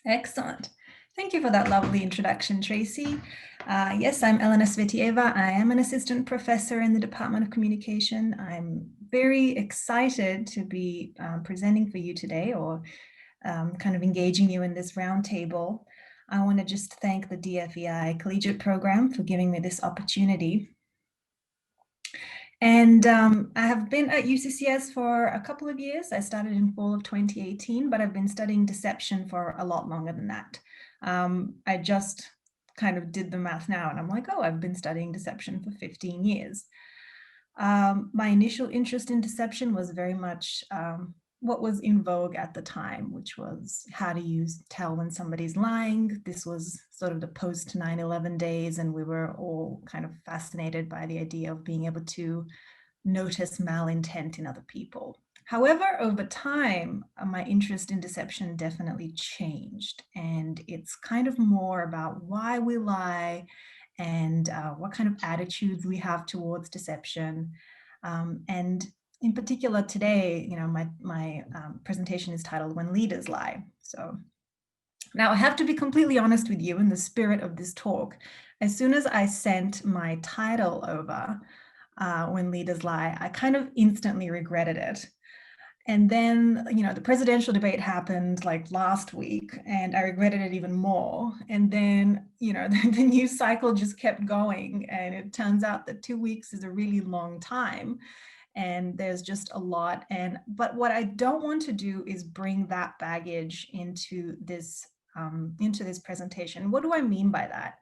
Excellent. Thank you for that lovely introduction, Tracy. Yes, I'm Elena Svetieva. I am an assistant professor in the Department of Communication. I'm very excited to be presenting for you today, or kind of engaging you in this roundtable. I want to just thank the DFEI Collegiate Program for giving me this opportunity. And I have been at UCCS for a couple of years. I started in fall of 2018, but I've been studying deception for a lot longer than that. I just kind of did the math now and I'm like, oh, I've been studying deception for 15 years. My initial interest in deception was very much what was in vogue at the time, which was how do you tell when somebody's lying. This was sort of the post 9/11 days, and we were all kind of fascinated by the idea of being able to notice malintent in other people. However, over time, my interest in deception definitely changed, and it's kind of more about why we lie and what kind of attitudes we have towards deception. And in particular today, my presentation is titled When Leaders Lie. So now I have to be completely honest with you in the spirit of this talk. As soon as I sent my title over, When Leaders Lie, I kind of instantly regretted it. And then, the presidential debate happened like last week, and I regretted it even more. And then, the news cycle just kept going, and it turns out that 2 weeks is a really long time. And there's just a lot. But what I don't want to do is bring that baggage into this presentation. What do I mean by that?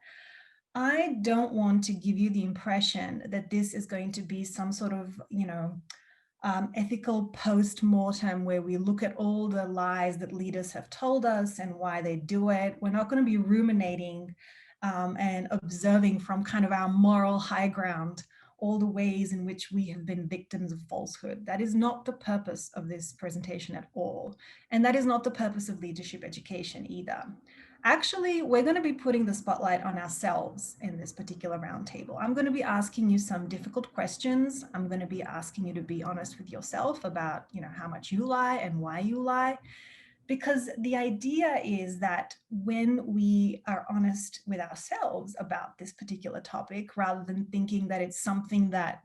I don't want to give you the impression that this is going to be some sort of, ethical post-mortem where we look at all the lies that leaders have told us and why they do it. We're not going to be ruminating and observing from kind of our moral high ground all the ways in which we have been victims of falsehood. That is not the purpose of this presentation at all. And that is not the purpose of leadership education either. Actually, we're going to be putting the spotlight on ourselves in this particular roundtable. I'm going to be asking you some difficult questions. I'm going to be asking you to be honest with yourself about, how much you lie and why you lie. Because the idea is that when we are honest with ourselves about this particular topic, rather than thinking that it's something that,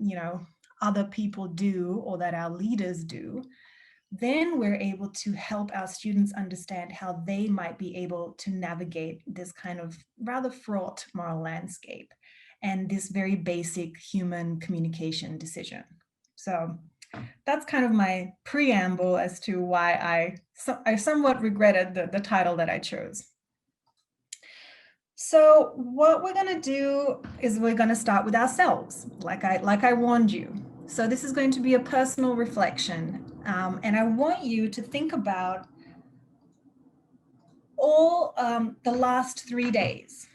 other people do or that our leaders do, then we're able to help our students understand how they might be able to navigate this kind of rather fraught moral landscape and this very basic human communication decision. So that's kind of my preamble as to why I somewhat regretted the title that I chose. So what we're going to do is we're going to start with ourselves, like I warned you. So this is going to be a personal reflection, and I want you to think about all the last 3 days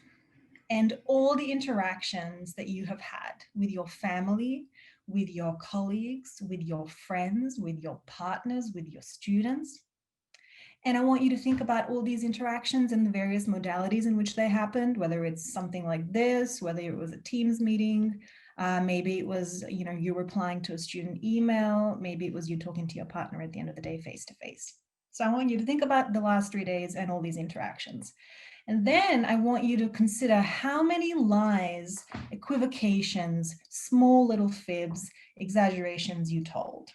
and all the interactions that you have had with your family, with your colleagues, with your friends, with your partners, with your students. And I want you to think about all these interactions and the various modalities in which they happened, whether it's something like this, whether it was a Teams meeting, maybe it was, you replying to a student email, maybe it was you talking to your partner at the end of the day face-to-face. So I want you to think about the last 3 days and all these interactions. And then I want you to consider how many lies, equivocations, small little fibs, exaggerations you told.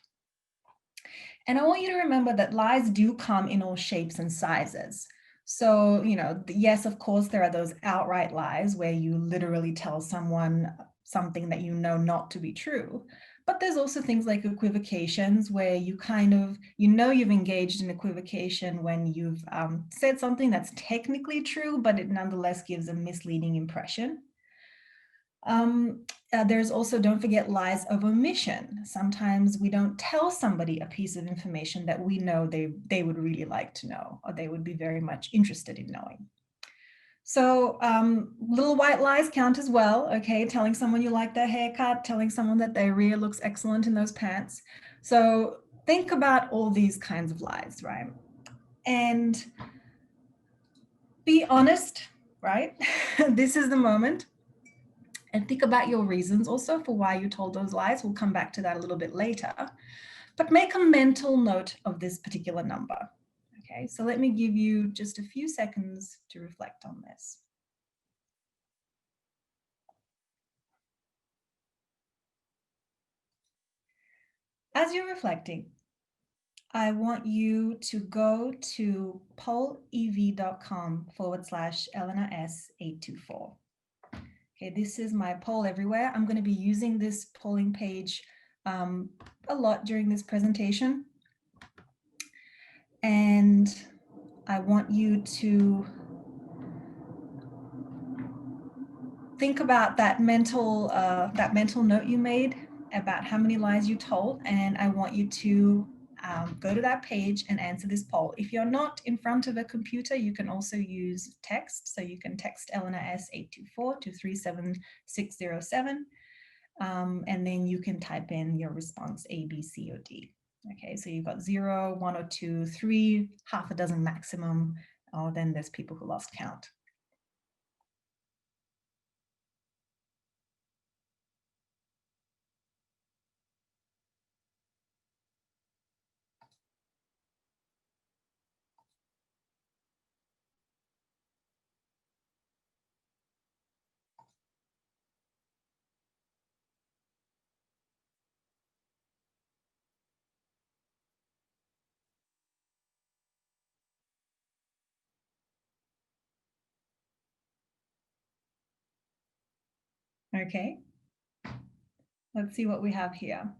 And I want you to remember that lies do come in all shapes and sizes. So, yes, of course, there are those outright lies where you literally tell someone something that you know not to be true. But there's also things like equivocations where you kind of, you've engaged in equivocation when you've said something that's technically true, but it nonetheless gives a misleading impression. There's also, don't forget, lies of omission. Sometimes we don't tell somebody a piece of information that we know they would really like to know, or they would be very much interested in knowing. So little white lies count as well, okay? Telling someone you like their haircut, telling someone that their rear looks excellent in those pants. So think about all these kinds of lies, right? And be honest, right? This is the moment. And think about your reasons also for why you told those lies. We'll come back to that a little bit later. But make a mental note of this particular number, Okay, so let me give you just a few seconds to reflect on this. As you're reflecting, I want you to go to pollev.com/Elena S824. Okay, this is my poll everywhere. I'm going to be using this polling page a lot during this presentation. And I want you to think about that mental note you made about how many lies you told, and I want you to go to that page and answer this poll. If you're not in front of a computer, you can also use text. So you can text Elena S824 to 37607, and then you can type in your response A, B, C, or D. Okay, so you've got 0, 1 or 2, 3, half a dozen maximum, or then there's people who lost count. Okay, let's see what we have here.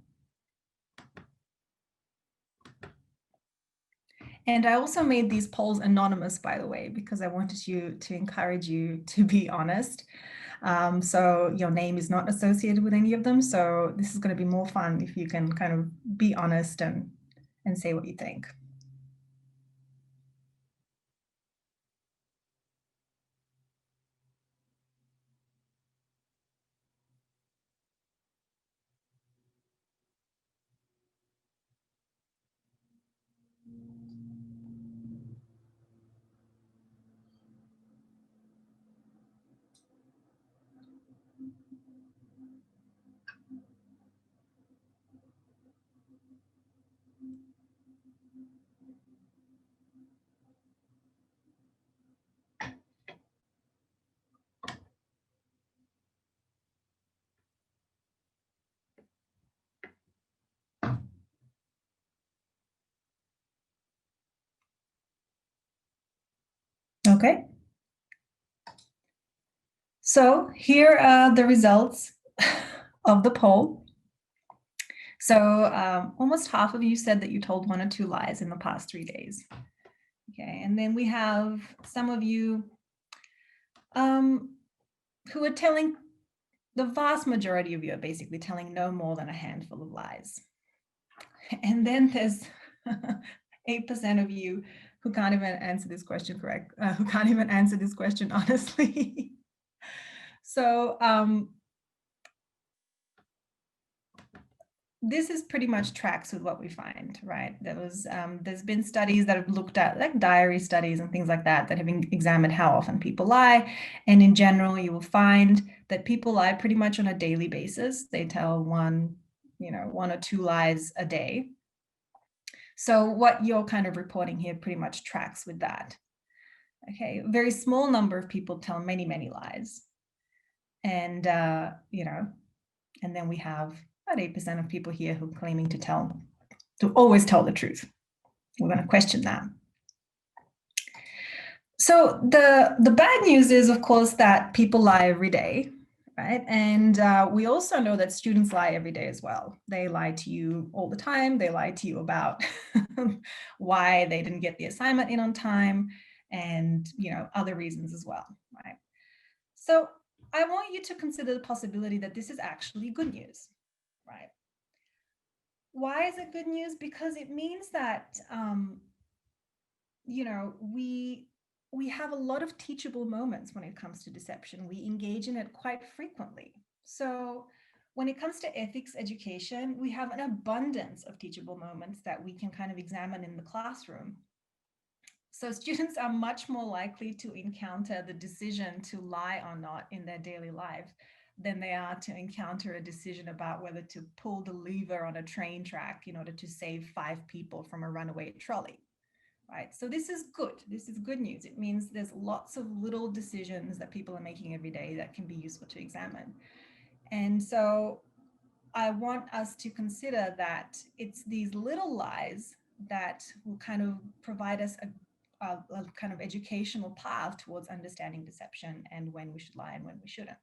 And I also made these polls anonymous, by the way, because I wanted to encourage you to be honest. So your name is not associated with any of them. So this is going to be more fun if you can kind of be honest and say what you think. Okay. So here are the results of the poll. So almost half of you said that you told 1 or 2 lies in the past 3 days. Okay, and then we have some of you who are telling, the vast majority of you are basically telling no more than a handful of lies. And then there's 8% of you who can't even answer this question who can't even answer this question honestly. So this is pretty much tracks with what we find, right? There's been studies that have looked at, like diary studies and things like that, that have examined how often people lie. And in general, you will find that people lie pretty much on a daily basis. They tell 1 or 2 lies a day. So what you're kind of reporting here pretty much tracks with that. Okay, a very small number of people tell many, many lies. And, and then we have about 8% of people here who are claiming to always tell the truth. We're going to question that. So the bad news is, of course, that people lie every day, right? And we also know that students lie every day as well. They lie to you all the time. They lie to you about why they didn't get the assignment in on time, and other reasons as well, right? So I want you to consider the possibility that this is actually good news, right? Why is it good news? Because it means that we have a lot of teachable moments when it comes to deception. We engage in it quite frequently. So when it comes to ethics education, we have an abundance of teachable moments that we can kind of examine in the classroom. So students are much more likely to encounter the decision to lie or not in their daily life than they are to encounter a decision about whether to pull the lever on a train track in order to save 5 people from a runaway trolley, right? So this is good. This is good news. It means there's lots of little decisions that people are making every day that can be useful to examine. And so I want us to consider that it's these little lies that will kind of provide us a kind of educational path towards understanding deception and when we should lie and when we shouldn't.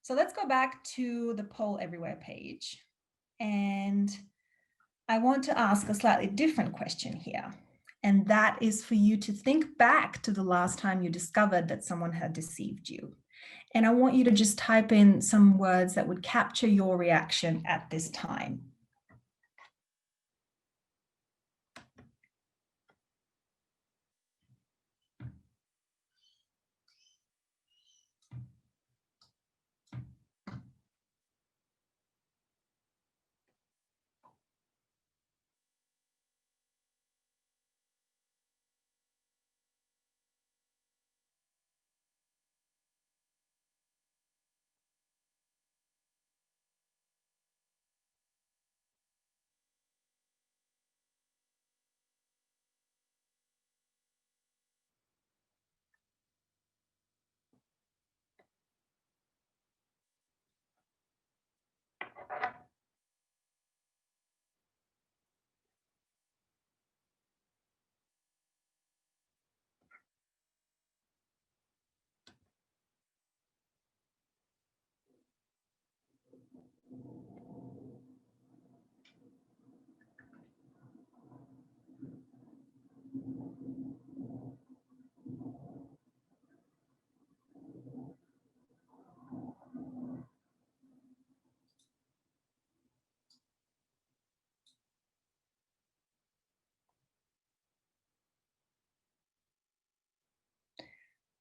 So let's go back to the Poll Everywhere page. And I want to ask a slightly different question here. And that is for you to think back to the last time you discovered that someone had deceived you. And I want you to just type in some words that would capture your reaction at this time.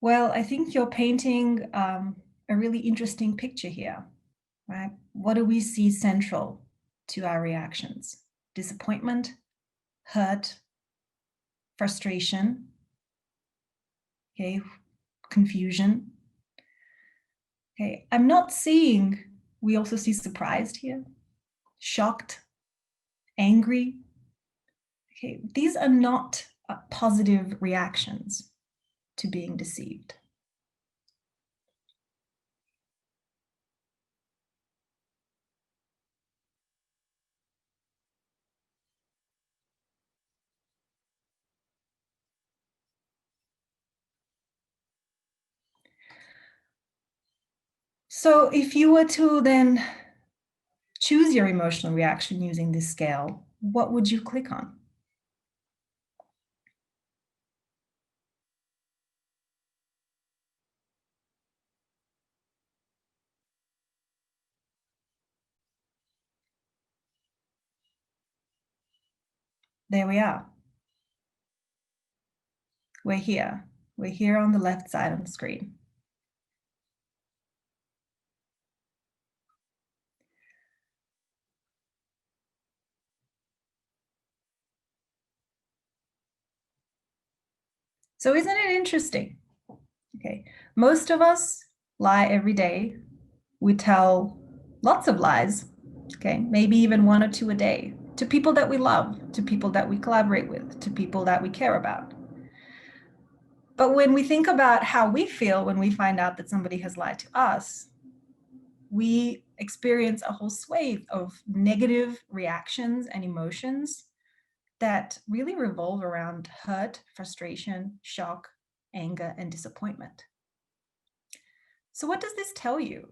Well, I think you're painting a really interesting picture here, right? What do we see central to our reactions? Disappointment, hurt, frustration, okay, confusion. Okay, I'm not seeing, we also see surprised here, shocked, angry. Okay, these are not positive reactions to being deceived. So if you were to then choose your emotional reaction using this scale, what would you click on? There we are. We're here. We're here on the left side of the screen. So isn't it interesting? Okay, most of us lie every day. We tell lots of lies, okay, maybe even one or two a day, to people that we love, to people that we collaborate with, to people that we care about. But when we think about how we feel when we find out that somebody has lied to us, we experience a whole swathe of negative reactions and emotions that really revolve around hurt, frustration, shock, anger, and disappointment. So what does this tell you?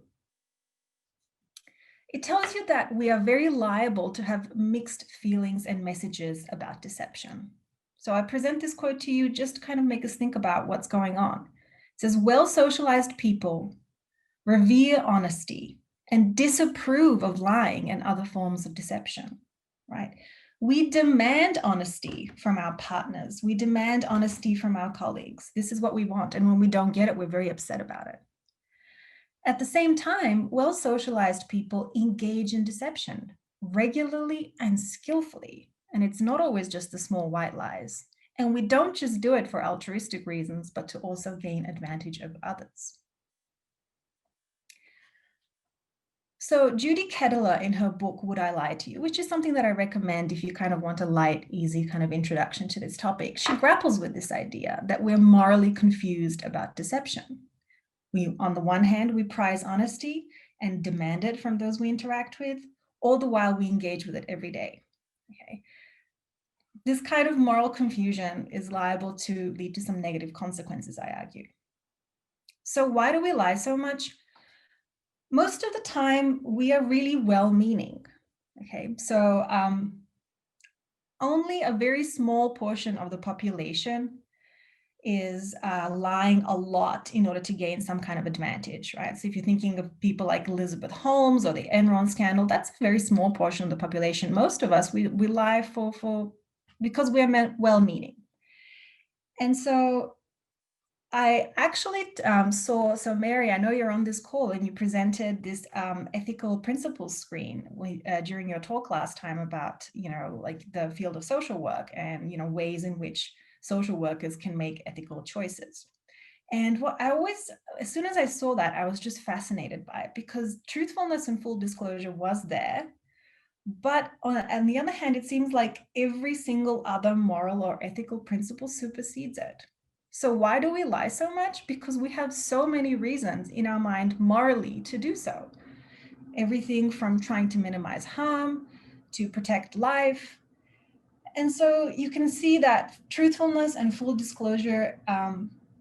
It tells you that we are very liable to have mixed feelings and messages about deception. So I present this quote to you just to kind of make us think about what's going on. It says, well-socialized people revere honesty and disapprove of lying and other forms of deception, right? We demand honesty from our partners. We demand honesty from our colleagues. This is what we want. And when we don't get it, we're very upset about it. At the same time, well-socialized people engage in deception regularly and skillfully. And it's not always just the small white lies. And we don't just do it for altruistic reasons, but to also gain advantage over others. So Judy Kettler, in her book, Would I Lie to You, which is something that I recommend if you kind of want a light, easy kind of introduction to this topic, she grapples with this idea that we're morally confused about deception. On the one hand, we prize honesty and demand it from those we interact with, all the while we engage with it every day. Okay. This kind of moral confusion is liable to lead to some negative consequences, I argue. So why do we lie so much? Most of the time, we are really well-meaning. Okay, so only a very small portion of the population is lying a lot in order to gain some kind of advantage, right? So if you're thinking of people like Elizabeth Holmes or the Enron scandal, that's a very small portion of the population. Most of us, we lie because we're well-meaning. And so I actually so Mary, I know you're on this call and you presented this ethical principles screen during your talk last time about, like the field of social work and, ways in which social workers can make ethical choices. And what I always, as soon as I saw that, I was just fascinated by it because truthfulness and full disclosure was there. But on the other hand, it seems like every single other moral or ethical principle supersedes it. So why do we lie so much? Because we have so many reasons in our mind morally to do so. Everything from trying to minimize harm to protect life. And so you can see that truthfulness and full disclosure,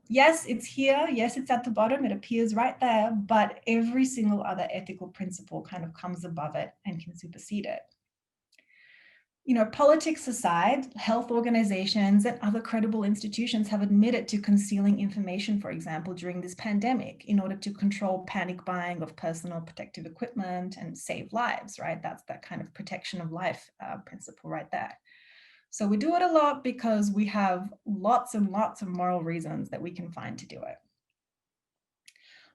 yes, it's here. Yes, it's at the bottom. It appears right there. But every single other ethical principle kind of comes above it and can supersede it. Politics aside, health organizations and other credible institutions have admitted to concealing information, for example, during this pandemic in order to control panic buying of personal protective equipment and save lives, right? That's that kind of protection of life principle right there. So we do it a lot because we have lots and lots of moral reasons that we can find to do it.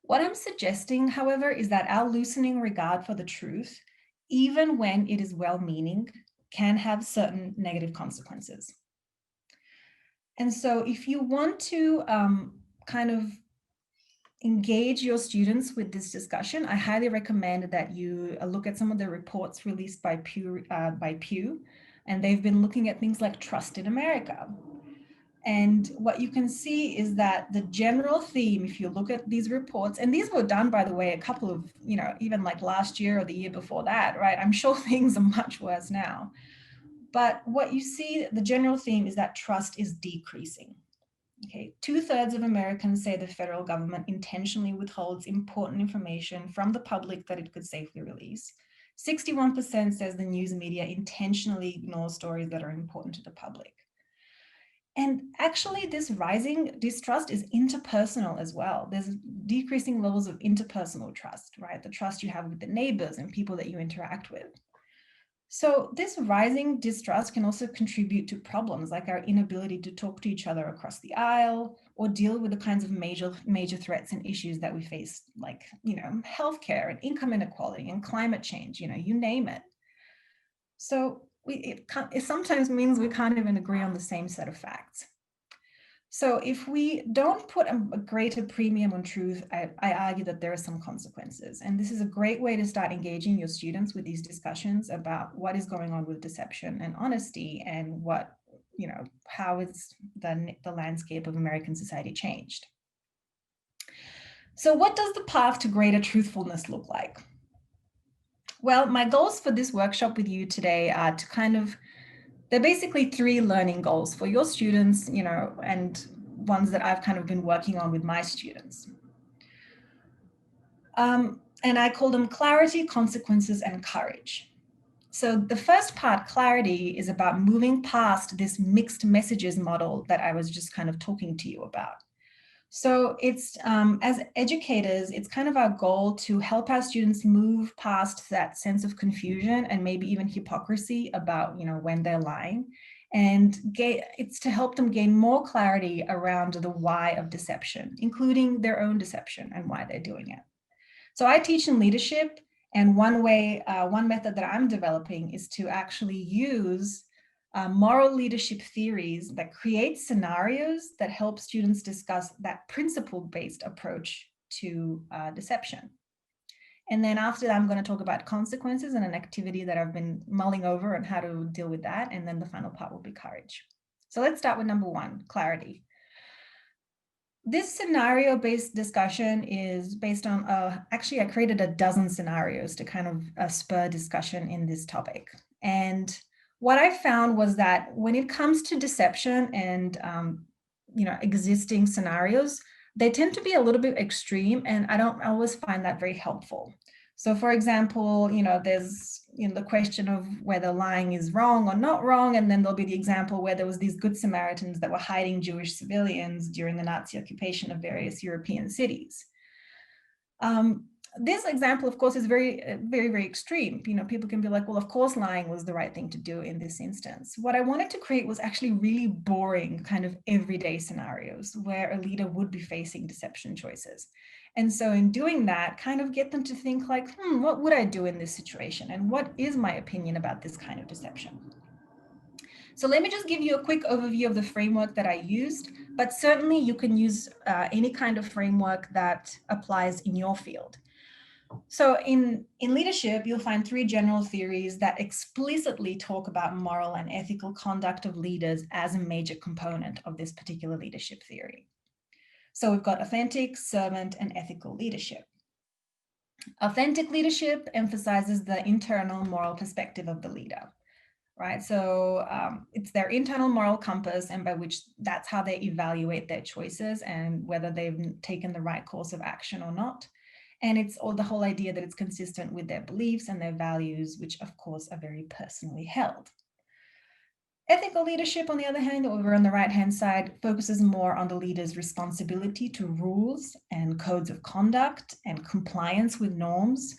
What I'm suggesting, however, is that our loosening regard for the truth, even when it is well-meaning, can have certain negative consequences. And so if you want to kind of engage your students with this discussion, I highly recommend that you look at some of the reports released by Pew, and they've been looking at things like trust in America. And what you can see is that the general theme, if you look at these reports, and these were done, by the way, a couple of, even like last year or the year before that, right? I'm sure things are much worse now. But what you see, the general theme is that trust is decreasing. Okay, 2/3 of Americans say the federal government intentionally withholds important information from the public that it could safely release. 61% says the news media intentionally ignores stories that are important to the public. And actually, this rising distrust is interpersonal as well. There's decreasing levels of interpersonal trust, right? The trust you have with the neighbors and people that you interact with. So this rising distrust can also contribute to problems like our inability to talk to each other across the aisle or deal with the kinds of major threats and issues that we face, like, healthcare and income inequality and climate change, you name it. So it sometimes means we can't even agree on the same set of facts. So if we don't put a greater premium on truth, I argue that there are some consequences. And this is a great way to start engaging your students with these discussions about what is going on with deception and honesty and what, how is the landscape of American society changed. So what does the path to greater truthfulness look like? Well, my goals for this workshop with you today are to they're basically 3 learning goals for your students, and ones that I've kind of been working on with my students. And I call them clarity, consequences, and courage. So the first part, clarity, is about moving past this mixed messages model that I was just kind of talking to you about. So it's, as educators, it's kind of our goal to help our students move past that sense of confusion and maybe even hypocrisy about, when they're lying. And it's to help them gain more clarity around the why of deception, including their own deception and why they're doing it. So I teach in leadership, and one method that I'm developing is to actually use moral leadership theories that create scenarios that help students discuss that principle-based approach to deception. And then after that, I'm going to talk about consequences and an activity that I've been mulling over and how to deal with that. And then the final part will be courage. So let's start with number one, clarity. This scenario-based discussion is based on, actually I created a dozen scenarios to kind of spur discussion in this topic. And what I found was that when it comes to deception and existing scenarios, they tend to be a little bit extreme, and I don't always find that very helpful. So for example, there's the question of whether lying is wrong or not wrong, and then there'll be the example where there was these good Samaritans that were hiding Jewish civilians during the Nazi occupation of various European cities. This example, of course, is very, very, very extreme. People can be like, well, of course, lying was the right thing to do in this instance. What I wanted to create was actually really boring, kind of everyday scenarios where a leader would be facing deception choices. And so in doing that, kind of get them to think like, what would I do in this situation? And what is my opinion about this kind of deception? So let me just give you a quick overview of the framework that I used, but certainly you can use any kind of framework that applies in your field. So in leadership, you'll find three general theories that explicitly talk about moral and ethical conduct of leaders as a major component of this particular leadership theory. So we've got authentic, servant, and ethical leadership. Authentic leadership emphasizes the internal moral perspective of the leader, right? So it's their internal moral compass, and by which that's how they evaluate their choices and whether they've taken the right course of action or not. And it's all the whole idea that it's consistent with their beliefs and their values, which of course are very personally held. Ethical leadership, on the other hand, over on the right-hand side, focuses more on the leader's responsibility to rules and codes of conduct and compliance with norms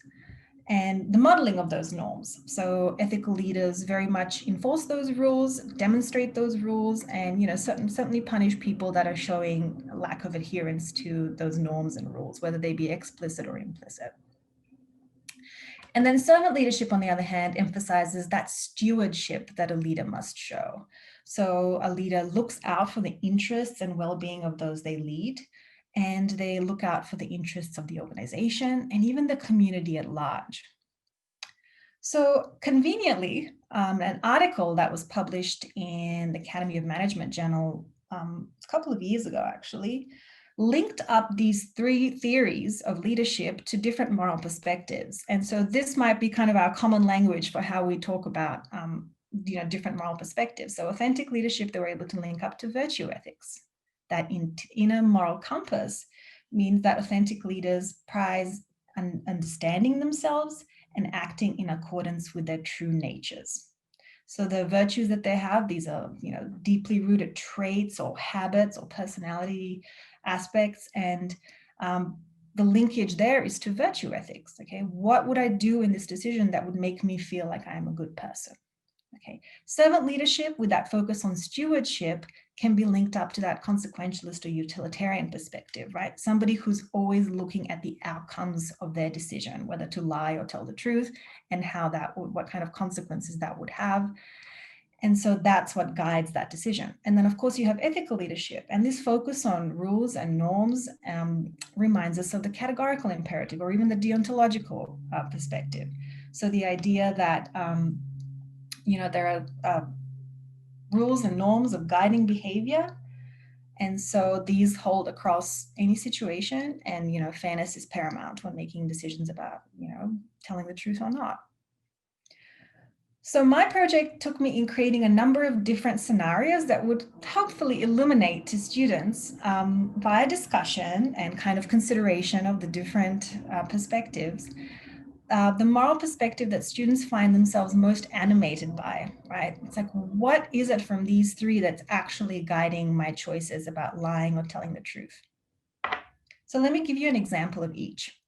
and the modeling of those norms. So ethical leaders very much enforce those rules, demonstrate those rules, and certainly punish people that are showing a lack of adherence to those norms and rules, whether they be explicit or implicit. And then servant leadership, on the other hand, emphasizes that stewardship that a leader must show. So a leader looks out for the interests and well-being of those they lead, and they look out for the interests of the organization and even the community at large. So conveniently, an article that was published in the Academy of Management Journal a couple of years ago, actually, linked up these three theories of leadership to different moral perspectives. And so this might be kind of our common language for how we talk about different moral perspectives. So authentic leadership, they were able to link up to virtue ethics. That inner moral compass means that authentic leaders prize understanding themselves and acting in accordance with their true natures. So the virtues that they have, these are deeply rooted traits or habits or personality aspects, and the linkage there is to virtue ethics. Okay, what would I do in this decision that would make me feel like I am a good person? Okay, servant leadership with that focus on stewardship can be linked up to that consequentialist or utilitarian perspective, right? Somebody who's always looking at the outcomes of their decision, whether to lie or tell the truth, and what kind of consequences that would have. And so that's what guides that decision. And then of course you have ethical leadership, and this focus on rules and norms reminds us of the categorical imperative or even the deontological perspective. So the idea that there are rules and norms of guiding behavior. And so these hold across any situation, and fairness is paramount when making decisions about telling the truth or not. So my project took me in creating a number of different scenarios that would hopefully illuminate to students via discussion and kind of consideration of the different perspectives, the moral perspective that students find themselves most animated by, right? It's like, what is it from these three that's actually guiding my choices about lying or telling the truth? So let me give you an example of each.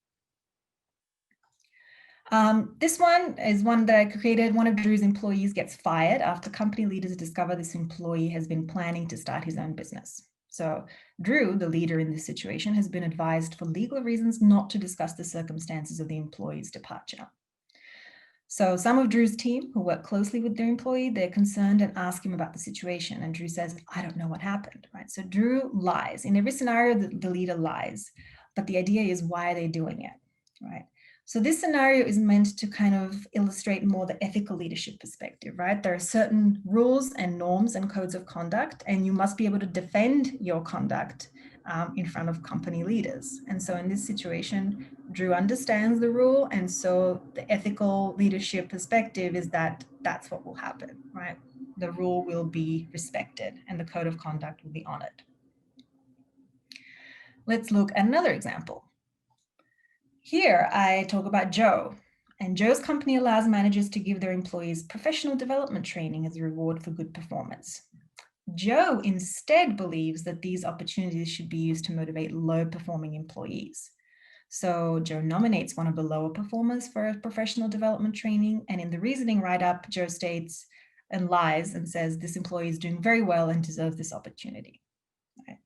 This one is one that I created. One of Drew's employees gets fired after company leaders discover this employee has been planning to start his own business. So Drew, the leader in this situation, has been advised for legal reasons not to discuss the circumstances of the employee's departure. So some of Drew's team, who work closely with their employee, they're concerned and ask him about the situation. And Drew says, I don't know what happened, right? So Drew lies. In every scenario, the leader lies. But the idea is, why are they doing it, right? So this scenario is meant to kind of illustrate more the ethical leadership perspective, right? There are certain rules and norms and codes of conduct, and you must be able to defend your conduct in front of company leaders. And so in this situation, Drew understands the rule, and so the ethical leadership perspective is that that's what will happen, right? The rule will be respected and the code of conduct will be honored. Let's look at another example. Here I talk about Joe, and Joe's company allows managers to give their employees professional development training as a reward for good performance. Joe instead believes that these opportunities should be used to motivate low-performing employees. So Joe nominates one of the lower performers for professional development training, and in the reasoning write-up, Joe states and lies and says this employee is doing very well and deserves this opportunity. Right?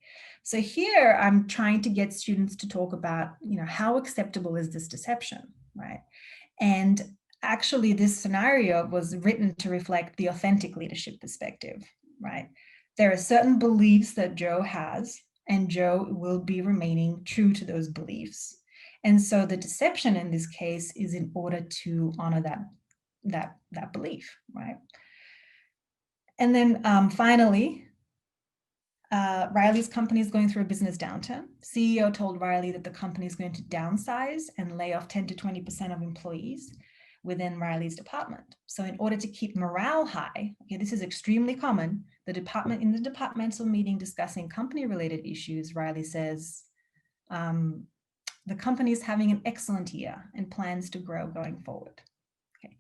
So here I'm trying to get students to talk about, how acceptable is this deception, right? And actually this scenario was written to reflect the authentic leadership perspective, right? There are certain beliefs that Joe has, and Joe will be remaining true to those beliefs. And so the deception in this case is in order to honor that belief, right? And then finally, Riley's company is going through a business downturn. CEO told Riley that the company is going to downsize and lay off 10 to 20% of employees within Riley's department. So in order to keep morale high, okay, this is extremely common, in the departmental meeting discussing company-related issues, Riley says, the company is having an excellent year and plans to grow going forward. Okay.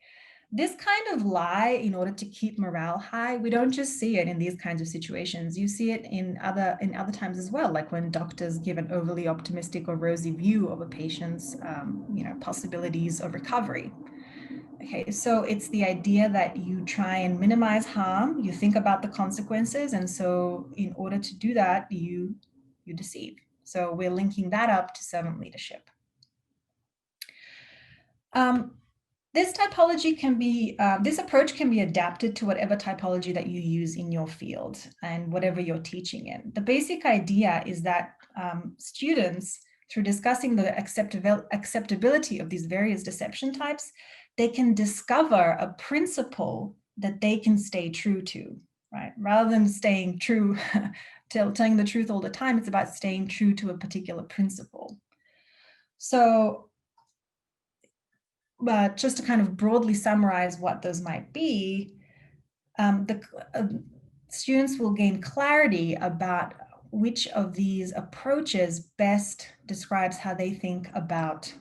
This kind of lie, in order to keep morale high, we don't just see it in these kinds of situations. You see it in other times as well, like when doctors give an overly optimistic or rosy view of a patient's, possibilities of recovery. Okay, so it's the idea that you try and minimize harm, you think about the consequences, and so in order to do that, you deceive. So we're linking that up to servant leadership. This typology can be, this approach can be adapted to whatever typology that you use in your field and whatever you're teaching in. The basic idea is that students, through discussing the acceptability of these various deception types, they can discover a principle that they can stay true to, right? Rather than staying true, telling the truth all the time, it's about staying true to a particular principle. So, but just to kind of broadly summarize what those might be, students will gain clarity about which of these approaches best describes how they think about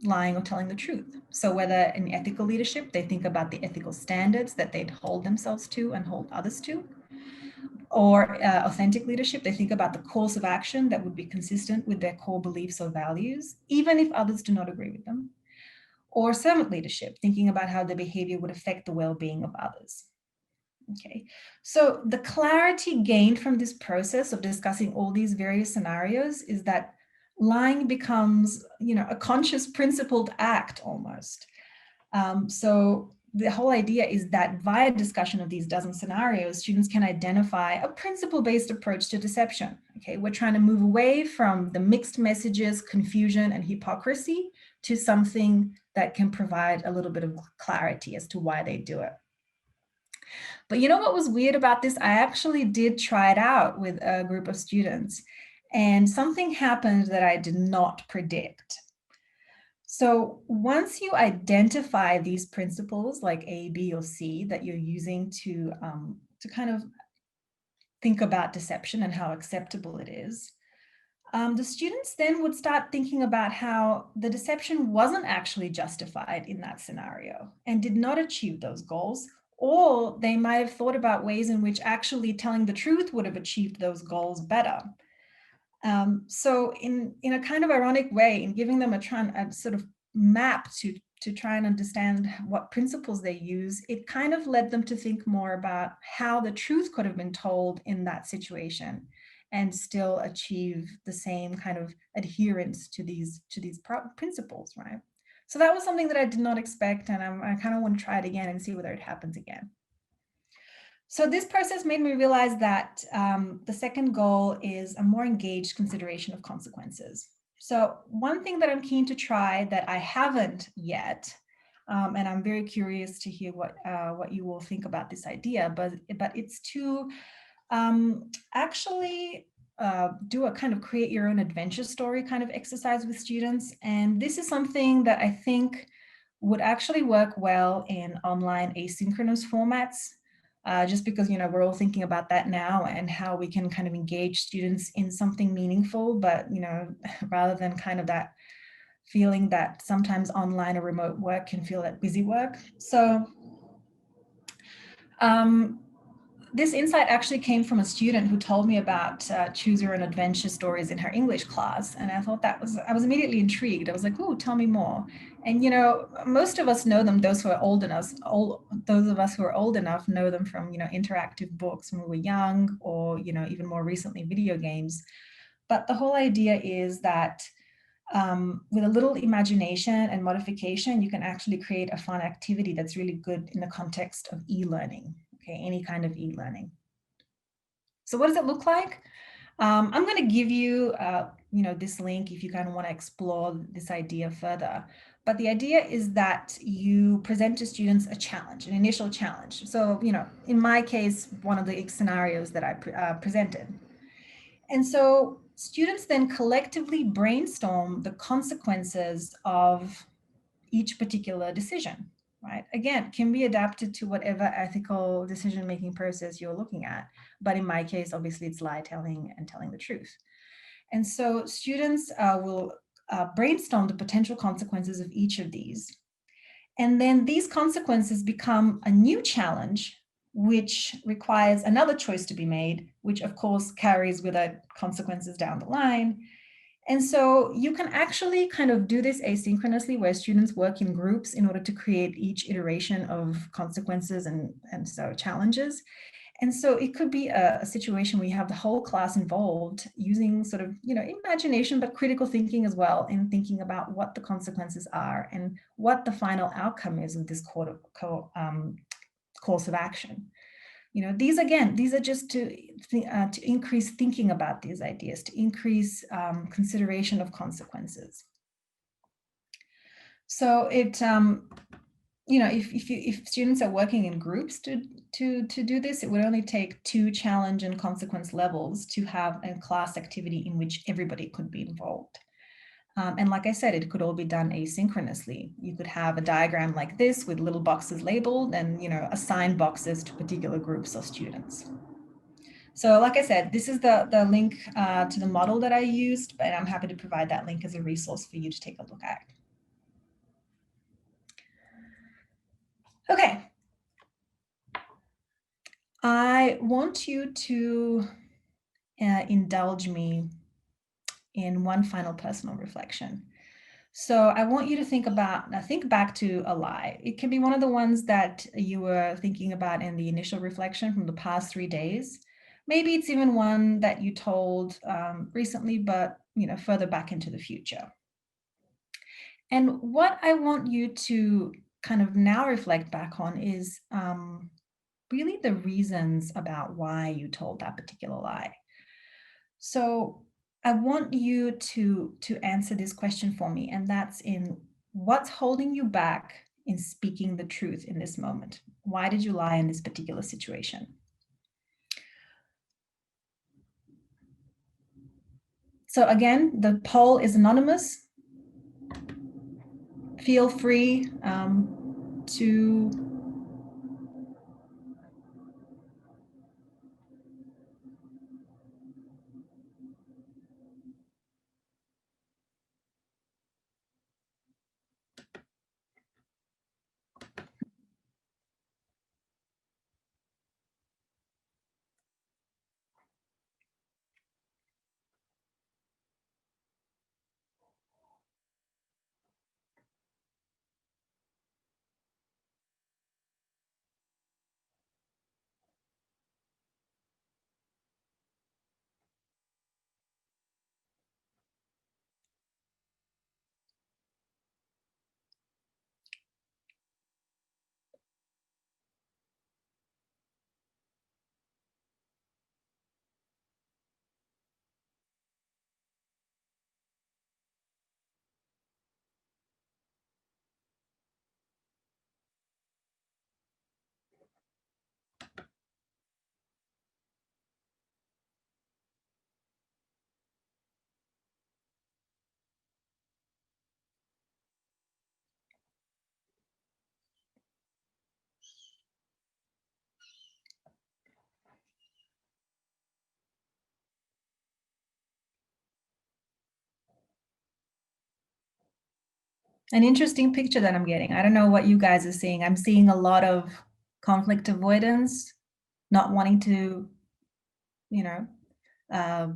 lying or telling the truth. So whether in ethical leadership, they think about the ethical standards that they'd hold themselves to and hold others to, or authentic leadership, they think about the course of action that would be consistent with their core beliefs or values, even if others do not agree with them. Or servant leadership, thinking about how the behavior would affect the well-being of others. Okay, so the clarity gained from this process of discussing all these various scenarios is that lying becomes, a conscious principled act almost. So the whole idea is that via discussion of these dozen scenarios, students can identify a principle-based approach to deception. Okay, we're trying to move away from the mixed messages, confusion, and hypocrisy to something that can provide a little bit of clarity as to why they do it. But you know what was weird about this? I actually did try it out with a group of students, and something happened that I did not predict. So once you identify these principles like A, B, or C that you're using to kind of think about deception and how acceptable it is, the students then would start thinking about how the deception wasn't actually justified in that scenario and did not achieve those goals, or they might have thought about ways in which actually telling the truth would have achieved those goals better. So in a kind of ironic way, in giving them a sort of map to try and understand what principles they use, it kind of led them to think more about how the truth could have been told in that situation and still achieve the same kind of adherence to these principles, right? So that was something that I did not expect, and I kind of want to try it again and see whether it happens again. So this process made me realize that the second goal is a more engaged consideration of consequences. So one thing that I'm keen to try that I haven't yet, and I'm very curious to hear what you will think about this idea, but it's to actually do a kind of create your own adventure story kind of exercise with students. And this is something that I think would actually work well in online asynchronous formats. Just because, we're all thinking about that now and how we can kind of engage students in something meaningful, but, rather than kind of that feeling that sometimes online or remote work can feel like busy work. So this insight actually came from a student who told me about choose your own adventure stories in her English class. And I thought I was immediately intrigued. I was like, oh, tell me more. And, most of us know them, those who are old enough, those of us who are old enough know them from, interactive books when we were young, or, even more recently, video games. But the whole idea is that with a little imagination and modification, you can actually create a fun activity that's really good in the context of e-learning, okay, any kind of e-learning. So what does it look like? I'm going to give you, this link if you kind of want to explore this idea further. But the idea is that you present to students a challenge, an initial challenge. So, in my case, one of the scenarios that I presented. And so students then collectively brainstorm the consequences of each particular decision, right? Again, can be adapted to whatever ethical decision-making process you're looking at. But in my case, obviously it's lie telling and telling the truth. And so students will brainstorm the potential consequences of each of these. And then these consequences become a new challenge, which requires another choice to be made, which of course carries with it consequences down the line. And so you can actually kind of do this asynchronously, where students work in groups in order to create each iteration of consequences and so challenges. And so it could be a situation where you have the whole class involved using sort of, imagination, but critical thinking as well, in thinking about what the consequences are and what the final outcome is of this course of action. These are just to increase thinking about these ideas, to increase consideration of consequences. So it, if students are working in groups to do this, it would only take 2 challenge and consequence levels to have a class activity in which everybody could be involved. And like I said, it could all be done asynchronously. You could have a diagram like this with little boxes labeled and, assign boxes to particular groups of students. So like I said, this is the link to the model that I used, but I'm happy to provide that link as a resource for you to take a look at. Okay. I want you to indulge me in one final personal reflection. So I want you to think back to a lie. It can be one of the ones that you were thinking about in the initial reflection from the past 3 days. Maybe it's even one that you told recently, but further back into the future. And what I want you to kind of now reflect back on is really the reasons about why you told that particular lie. So I want you to answer this question for me, and that's in what's holding you back in speaking the truth in this moment? Why did you lie in this particular situation? So again, the poll is anonymous. Feel free to An interesting picture that I'm getting. I don't know what you guys are seeing. I'm seeing a lot of conflict avoidance, not wanting to, you know, uh,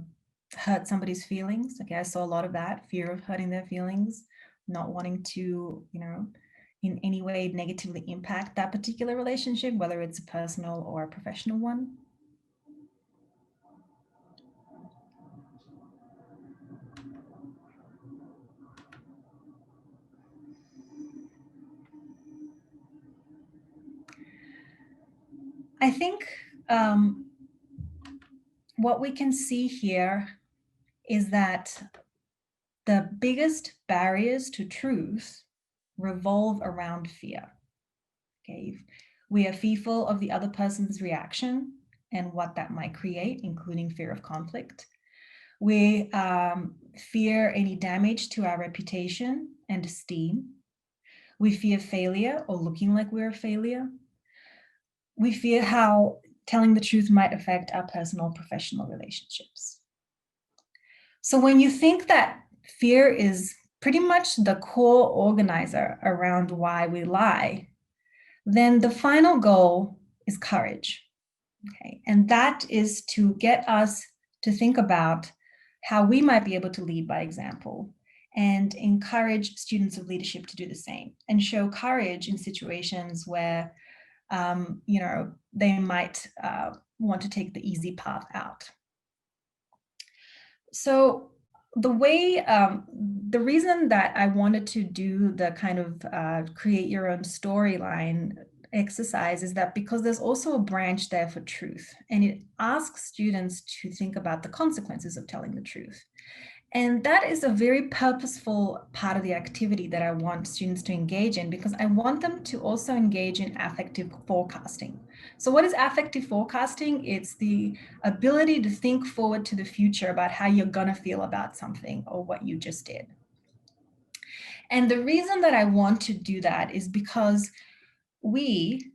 hurt somebody's feelings. Okay, I saw a lot of that, fear of hurting their feelings, not wanting to, in any way negatively impact that particular relationship, whether it's a personal or a professional one. I think what we can see here is that the biggest barriers to truth revolve around fear. Okay, we are fearful of the other person's reaction and what that might create, including fear of conflict. We fear any damage to our reputation and esteem. We fear failure or looking like we're a failure. We fear how telling the truth might affect our personal professional relationships. So when you think that fear is pretty much the core organizer around why we lie, then the final goal is courage. Okay, and that is to get us to think about how we might be able to lead by example and encourage students of leadership to do the same and show courage in situations where they might want to take the easy path out. So the reason that I wanted to do the kind of create your own storyline exercise is that because there's also a branch there for truth, and it asks students to think about the consequences of telling the truth. And that is a very purposeful part of the activity that I want students to engage in, because I want them to also engage in affective forecasting. So what is affective forecasting? It's the ability to think forward to the future about how you're going to feel about something or what you just did. And the reason that I want to do that is because we,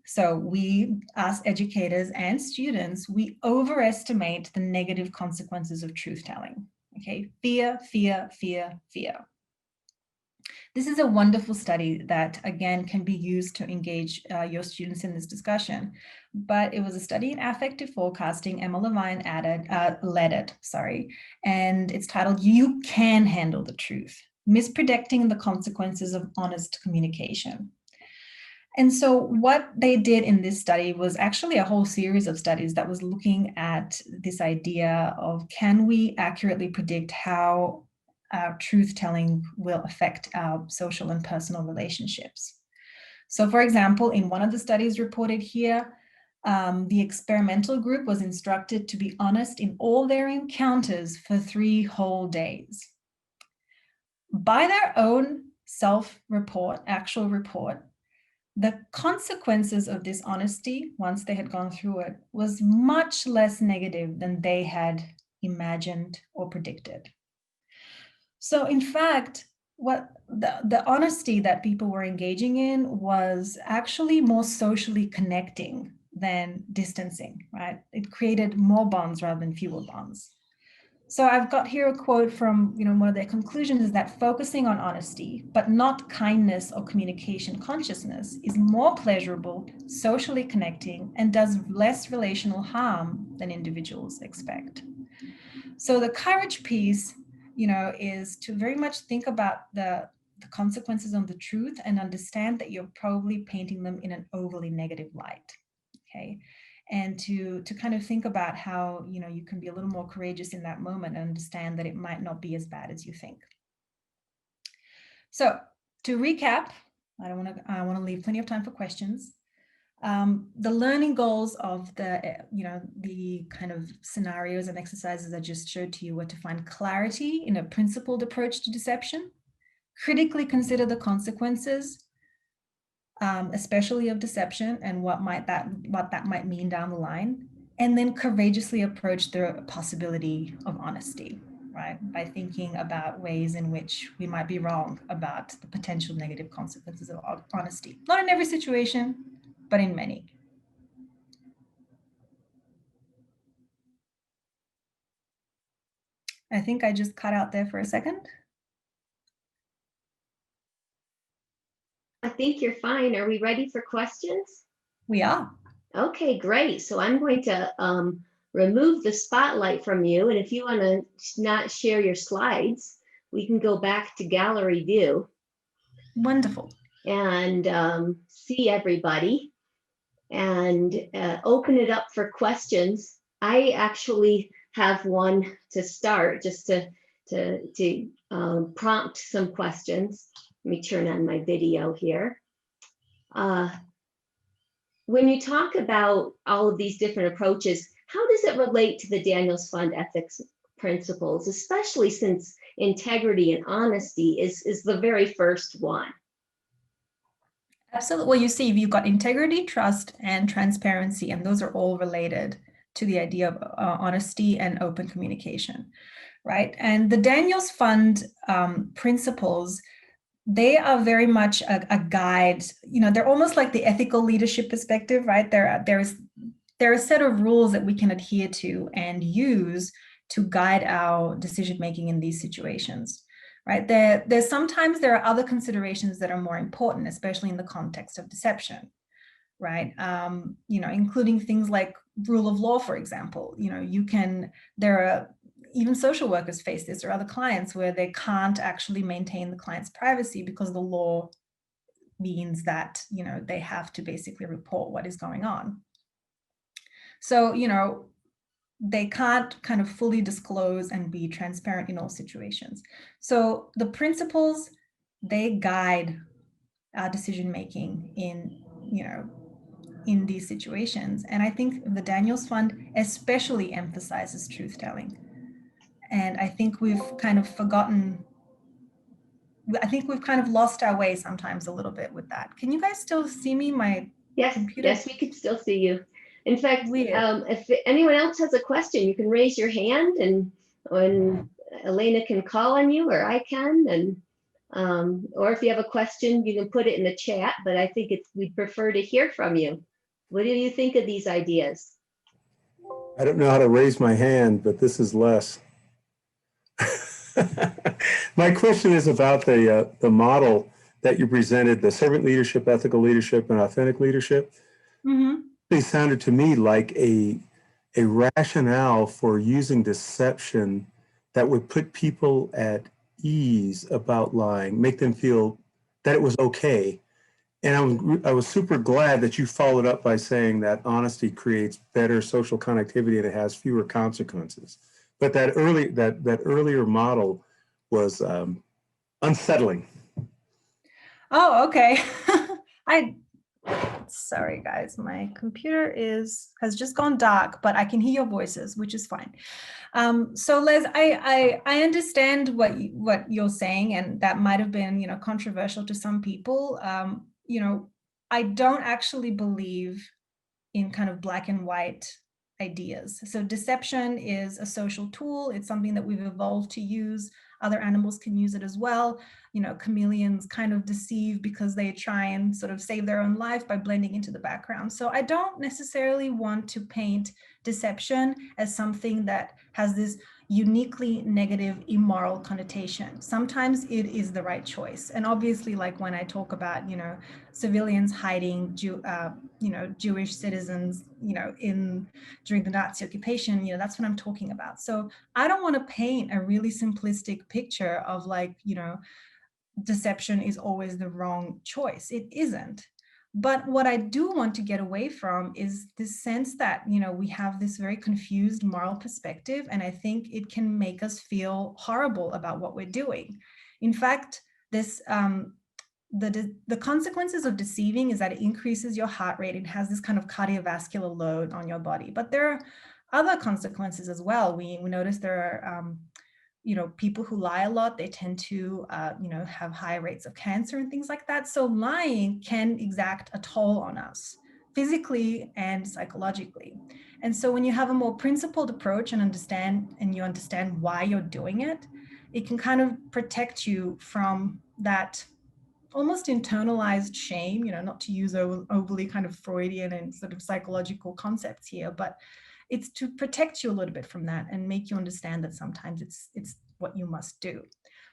us educators and students, we overestimate the negative consequences of truth telling. Okay, fear, fear, fear, fear. This is a wonderful study that, again, can be used to engage your students in this discussion. But it was a study in affective forecasting. Emma Levine led it, and it's titled, "You Can Handle the Truth, Mispredicting the Consequences of Honest Communication." And so what they did in this study was actually a whole series of studies that was looking at this idea of, can we accurately predict how our truth-telling will affect our social and personal relationships? So for example, in one of the studies reported here, the experimental group was instructed to be honest in all their encounters for 3 whole days. By their own self-report, actual report, the consequences of this honesty, once they had gone through it, was much less negative than they had imagined or predicted. So in fact, what the honesty that people were engaging in was actually more socially connecting than distancing, right? It created more bonds rather than fewer bonds. So I've got here a quote from, one of their conclusions is that focusing on honesty, but not kindness or communication consciousness, is more pleasurable, socially connecting, and does less relational harm than individuals expect. So the courage piece, is to very much think about the consequences of the truth and understand that you're probably painting them in an overly negative light. Okay. And to kind of think about how, you can be a little more courageous in that moment and understand that it might not be as bad as you think. So to recap, I want to leave plenty of time for questions. The learning goals of the kind of scenarios and exercises I just showed to you were to find clarity in a principled approach to deception, critically consider the consequences, especially of deception and what that might mean down the line, and then courageously approach the possibility of honesty, right? By thinking about ways in which we might be wrong about the potential negative consequences of honesty. Not in every situation, but in many. I think I just cut out there for a second. think you're fine. Are we ready for questions? We are. Okay, great. So I'm going to remove the spotlight from you. And if you want to not share your slides, we can go back to gallery view. Wonderful. And see everybody and open it up for questions. I actually have one to start just to prompt some questions. Let me turn on my video here. When you talk about all of these different approaches, how does it relate to the Daniels Fund ethics principles, especially since integrity and honesty is the very first one? Absolutely. Well, you see, you've got integrity, trust, and transparency, and those are all related to the idea of honesty and open communication, right? And the Daniels Fund principles, they are very much a guide. You know, they're almost like the ethical leadership perspective, right? There are a set of rules that we can adhere to and use to guide our decision making in these situations. Right? Sometimes there are other considerations that are more important, especially in the context of deception, right? You know, including things like rule of law, for example. You know, there are even social workers face this, or other clients where they can't actually maintain the client's privacy because the law means that, you know, they have to basically report what is going on. So, you know, they can't kind of fully disclose and be transparent in all situations. So the principles, they guide our decision making in, you know, in these situations. And I think the Daniels Fund especially emphasizes truth telling. And I think we've kind of lost our way sometimes a little bit with that. Can you guys still see me? My computer? Yes, we can still see you. In fact, Weird. If anyone else has a question, you can raise your hand and Elena can call on you, or I can, and or if you have a question, you can put it in the chat, but I think we'd prefer to hear from you. What do you think of these ideas? I don't know how to raise my hand, but this is Les. My question is about the model that you presented, the servant leadership, ethical leadership, and authentic leadership. Mm-hmm. They sounded to me like a rationale for using deception that would put people at ease about lying, make them feel that it was okay. And I was super glad that you followed up by saying that honesty creates better social connectivity and it has fewer consequences. But that earlier model was unsettling. Oh, okay. Sorry guys, my computer has just gone dark, but I can hear your voices, which is fine. So Les, I understand what you're saying, and that might have been, you know, controversial to some people. You know, I don't actually believe in kind of black and white ideas. So deception is a social tool. It's something that we've evolved to use. Other animals can use it as well. You know, chameleons kind of deceive because they try and sort of save their own life by blending into the background. So I don't necessarily want to paint deception as something that has this uniquely negative, immoral connotation. Sometimes it is the right choice. And obviously, like when I talk about, you know, civilians hiding, you know, Jewish citizens, you know, during the Nazi occupation, you know, that's what I'm talking about. So I don't want to paint a really simplistic picture of like, you know, deception is always the wrong choice. It isn't. But what I do want to get away from is this sense that, you know, we have this very confused moral perspective, and I think it can make us feel horrible about what we're doing. In fact, this the consequences of deceiving is that it increases your heart rate. It has this kind of cardiovascular load on your body. But there are other consequences as well. We notice there are you know, people who lie a lot, they tend to, you know, have high rates of cancer and things like that. So lying can exact a toll on us physically and psychologically. And so when you have a more principled approach and you understand why you're doing it, it can kind of protect you from that almost internalized shame, you know, not to use overly kind of Freudian and sort of psychological concepts here, but it's to protect you a little bit from that and make you understand that sometimes it's what you must do.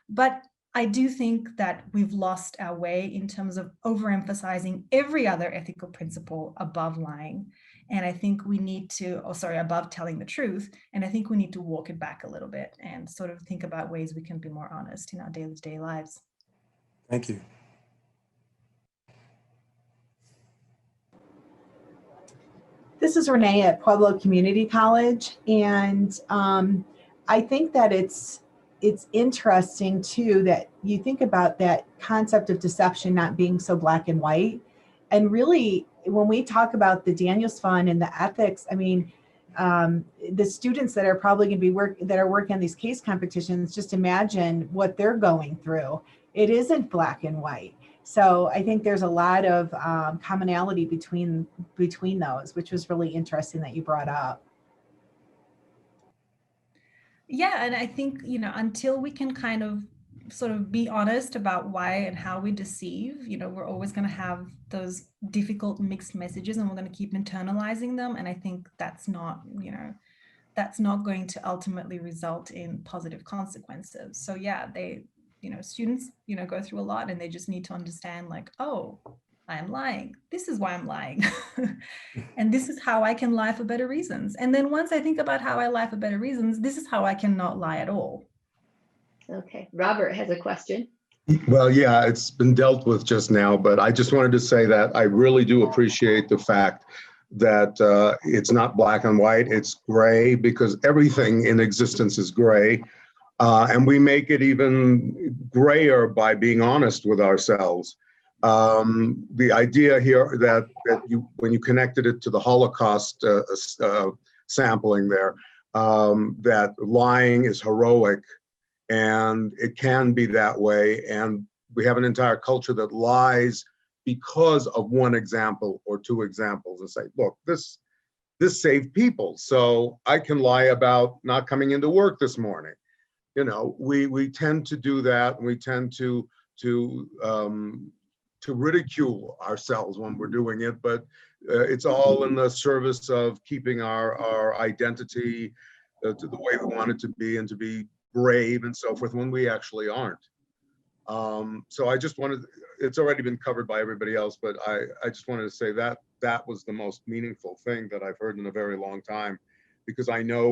But I do think that we've lost our way in terms of overemphasizing every other ethical principle above lying. And I think we need to, above telling the truth. And I think we need to walk it back a little bit and sort of think about ways we can be more honest in our day-to-day lives. Thank you. This is Renee at Pueblo Community College, and I think that it's interesting too that you think about that concept of deception not being so black and white. And really, when we talk about the Daniels Fund and the ethics, I mean, the students that are probably going to be working on these case competitions, just imagine what they're going through. It isn't black and white. So I think there's a lot of commonality between those, which was really interesting that you brought up. Yeah, and I think, until we can kind of sort of be honest about why and how we deceive, we're always going to have those difficult mixed messages, and we're going to keep internalizing them. And I think that's not going to ultimately result in positive consequences. So yeah, students, go through a lot, and they just need to understand, like, oh, I am lying. This is why I'm lying. And this is how I can lie for better reasons. And then once I think about how I lie for better reasons, this is how I cannot lie at all. Okay, Robert has a question. Well, yeah, it's been dealt with just now, but I just wanted to say that I really do appreciate the fact that it's not black and white, it's gray, because everything in existence is gray. And we make it even grayer by being honest with ourselves. The idea here that when you connected it to the Holocaust sampling there, that lying is heroic, and it can be that way. And we have an entire culture that lies because of one example or two examples, and say, look, this saved people, so I can lie about not coming into work this morning. We tend to do that, and we tend to ridicule ourselves when we're doing it, but it's all in the service of keeping our identity to the way we want it to be, and to be brave and so forth, when we actually aren't. So I just wanted, it's already been covered by everybody else, but I just wanted to say that that was the most meaningful thing that I've heard in a very long time, because I know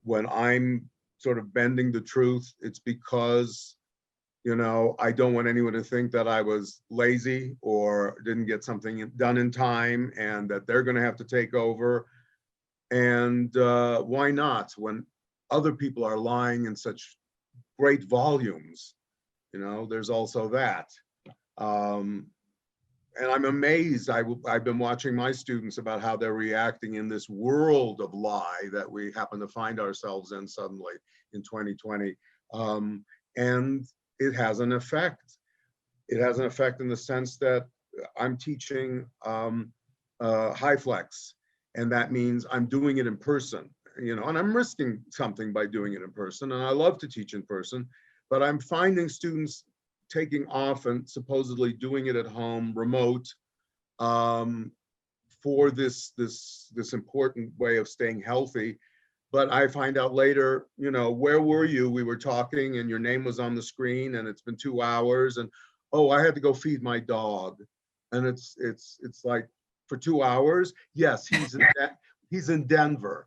when I'm sort of bending the truth, it's because, I don't want anyone to think that I was lazy or didn't get something done in time, and that they're going to have to take over. And why not, when other people are lying in such great volumes? There's also that. And I'm amazed. I've been watching my students about how they're reacting in this world of lie that we happen to find ourselves in suddenly in 2020. And it has an effect. It has an effect in the sense that I'm teaching high flex, and that means I'm doing it in person, and I'm risking something by doing it in person. And I love to teach in person, but I'm finding students taking off and supposedly doing it at home, remote, for this important way of staying healthy. But I find out later, where were you? We were talking and your name was on the screen, and it's been 2 hours, and oh, I had to go feed my dog. And it's like, for 2 hours? Yes, he's in Denver.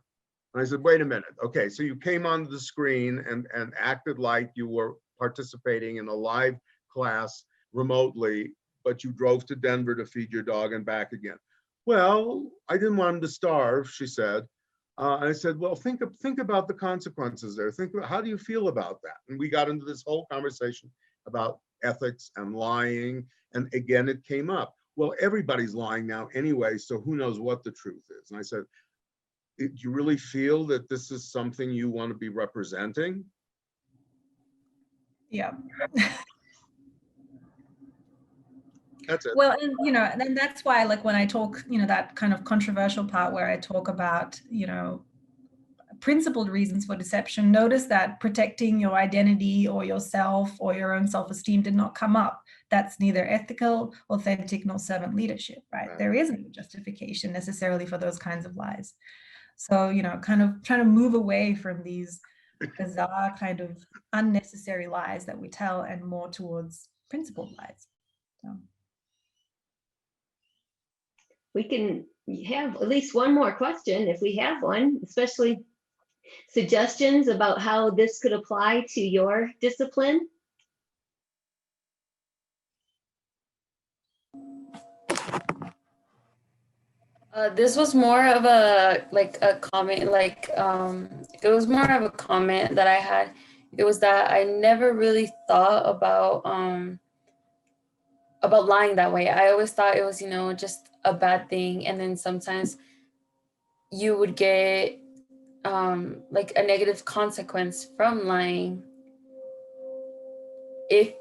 And I said, wait a minute. Okay, so you came onto the screen and acted like you were participating in a live class remotely, but you drove to Denver to feed your dog and back again. Well, I didn't want him to starve, she said. I said, well, think about the consequences there. Think about, how do you feel about that? And we got into this whole conversation about ethics and lying. And again, it came up. Well, everybody's lying now anyway, so who knows what the truth is? And I said, do you really feel that this is something you want to be representing? Yeah. That's it. Well, and that's why, like, when I talk, that kind of controversial part where I talk about, principled reasons for deception, notice that protecting your identity or yourself or your own self-esteem did not come up. That's neither ethical, authentic, nor servant leadership, right? There isn't a justification necessarily for those kinds of lies. So, kind of trying to move away from these bizarre kind of unnecessary lies that we tell and more towards principled lies. So. We can have at least one more question if we have one, especially suggestions about how this could apply to your discipline. This was more of a comment, it was more of a comment that I had. It was that I never really thought about lying that way. I always thought it was, just a bad thing. And then sometimes you would get like a negative consequence from lying. If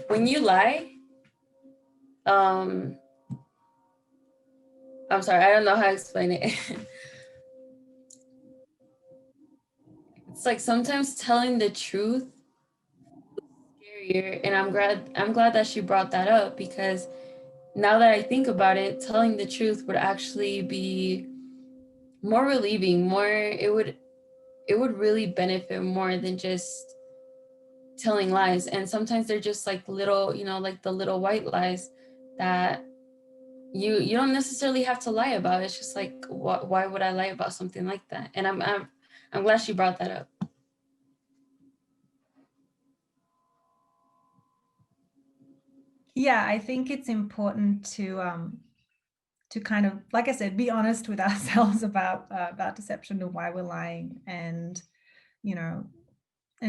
when you lie, I'm sorry, I don't know how to explain it. It's like sometimes telling the truth is scarier, and I'm glad that she brought that up, because now that I think about it, telling the truth would actually be more relieving, it would really benefit more than just telling lies. And sometimes they're just like little, like the little white lies that you don't necessarily have to lie about. It's just like, why would I lie about something like that? And I'm glad she brought that up. Yeah, I think it's important to kind of, like I said, be honest with ourselves about deception and why we're lying. And I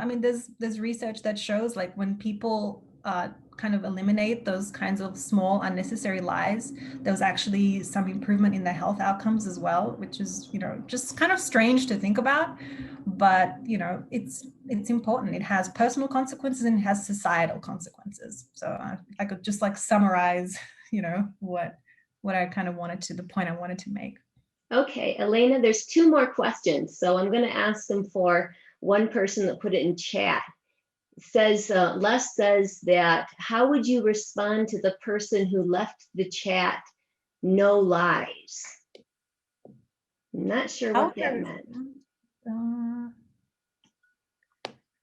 mean, there's research that shows, like, when people kind of eliminate those kinds of small unnecessary lies, there was actually some improvement in their health outcomes as well, which is, just kind of strange to think about. But it's important. It has personal consequences and it has societal consequences. So I could just like summarize what I kind of the point I wanted to make. Okay, Elena, there's two more questions, so I'm going to ask them for one person that put it in chat. Les says that, how would you respond to the person who left the chat, no lies? I'm not sure what that meant.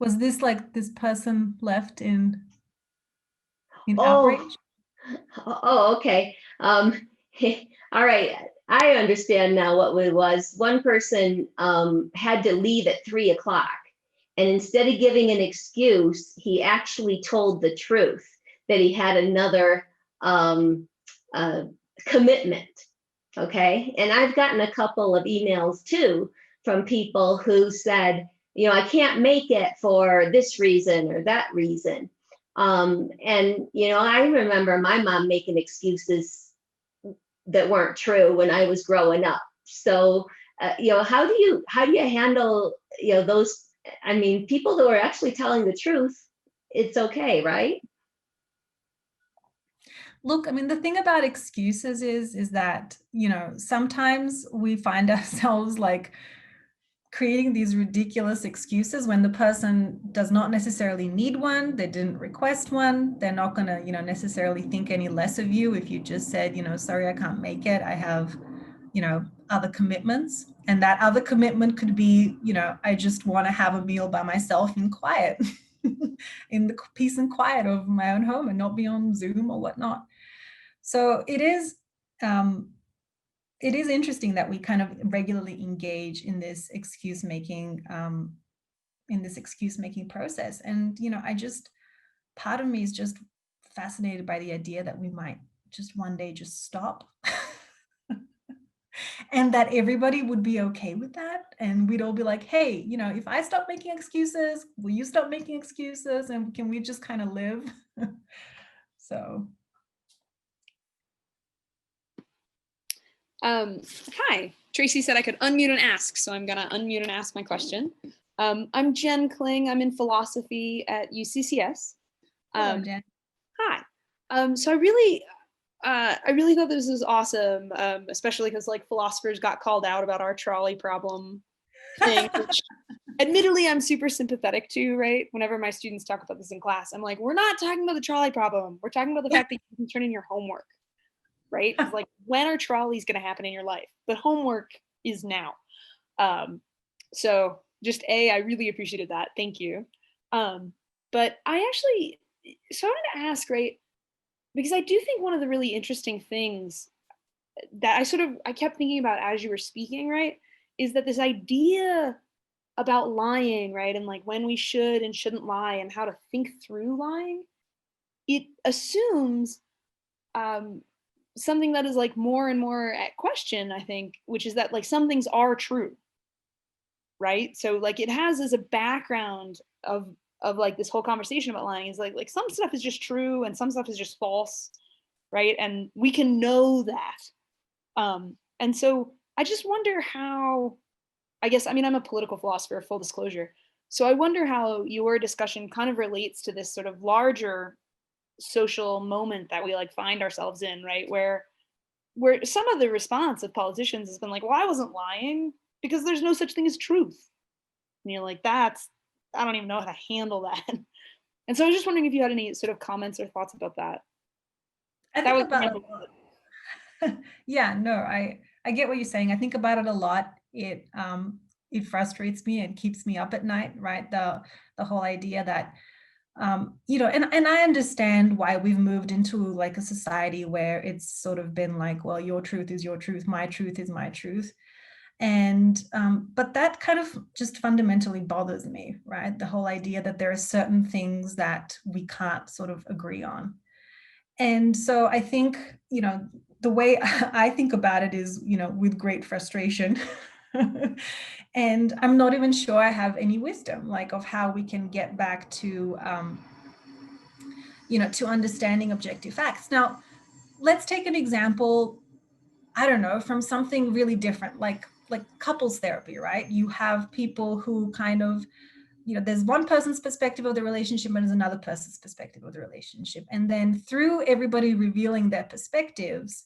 Was this like this person left in outrage? Oh, okay. All right. I understand now what it was. One person had to leave at 3 o'clock. And instead of giving an excuse, he actually told the truth that he had another commitment. Okay. And I've gotten a couple of emails too from people who said, I can't make it for this reason or that reason. And, I remember my mom making excuses that weren't true when I was growing up. So, how do you handle, those, I mean, people who are actually telling the truth? It's okay, right? Look, I mean, the thing about excuses is that, sometimes we find ourselves like creating these ridiculous excuses when the person does not necessarily need one. They didn't request one. They're not going to, necessarily think any less of you if you just said, sorry, I can't make it. I have, other commitments. And that other commitment could be, I just want to have a meal by myself in quiet, in the peace and quiet of my own home and not be on Zoom or whatnot. So it is interesting that we kind of regularly engage in this excuse making process. And, part of me is just fascinated by the idea that we might just one day just stop and that everybody would be okay with that. And we'd all be like, hey, if I stop making excuses, will you stop making excuses? And can we just kind of live? So. Hi, Tracy said I could unmute and ask, so I'm gonna unmute and ask my question. I'm Jen Kling. I'm in philosophy at UCCS. Hello, Jen. Hi. So I really thought this was awesome, especially because like philosophers got called out about our trolley problem thing, which admittedly I'm super sympathetic to, right? Whenever my students talk about this in class, I'm like, we're not talking about the trolley problem. We're talking about the fact that you can turn in your homework, right? It's like, when are trolleys going to happen in your life? But homework is now. So I really appreciated that. Thank you. But so I wanted to ask, right? Because I do think one of the really interesting things that I kept thinking about as you were speaking, right, is that this idea about lying, right, and like when we should and shouldn't lie and how to think through lying, it assumes something that is like more and more at question, I think, which is that like some things are true, right? So like it has as a background of like this whole conversation about lying is like some stuff is just true and some stuff is just false, right? And we can know that. And so I just wonder how, I guess, I mean, I'm a political philosopher, full disclosure. So I wonder how your discussion kind of relates to this sort of larger social moment that we like find ourselves in, right? Where some of the response of politicians has been like, well, I wasn't lying because there's no such thing as truth. And you're like, I don't even know how to handle that. And so I was just wondering if you had any sort of comments or thoughts about that. I think about it a lot. Yeah, no, I get what you're saying. I think about it a lot. It frustrates me and keeps me up at night, right? The whole idea that you know, and I understand why we've moved into like a society where it's sort of been like, well, your truth is your truth, my truth is my truth. And but that kind of just fundamentally bothers me, right? The whole idea that there are certain things that we can't sort of agree on. And so I think, you know, the way I think about it is, you know, with great frustration. And I'm not even sure I have any wisdom, like, of how we can get back to, you know, to understanding objective facts. Now, let's take an example, I don't know, from something really different, like couples therapy, right? You have people who kind of, you know, there's one person's perspective of the relationship and there's another person's perspective of the relationship. And then through everybody revealing their perspectives,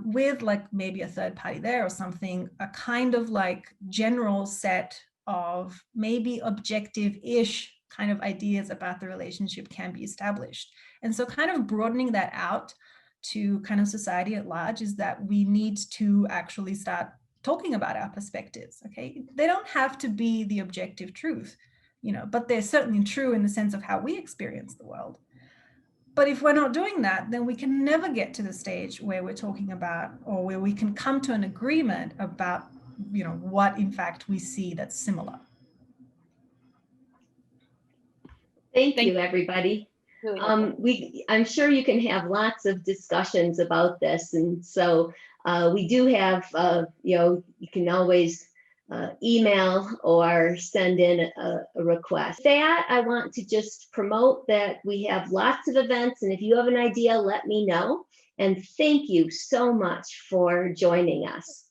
with like maybe a third party there or something, a kind of like general set of maybe objective-ish kind of ideas about the relationship can be established. And so kind of broadening that out to kind of society at large is that we need to actually start talking about our perspectives, okay? They don't have to be the objective truth, you know, but they're certainly true in the sense of how we experience the world. But if we're not doing that, then we can never get to the stage where we're talking about, or where we can come to an agreement about, you know, what in fact we see that's similar. Thank you, everybody. Really I'm sure you can have lots of discussions about this. And so we do have, you know, you can always email or send in a request. With that, I want to just promote that we have lots of events. And if you have an idea, let me know. And thank you so much for joining us.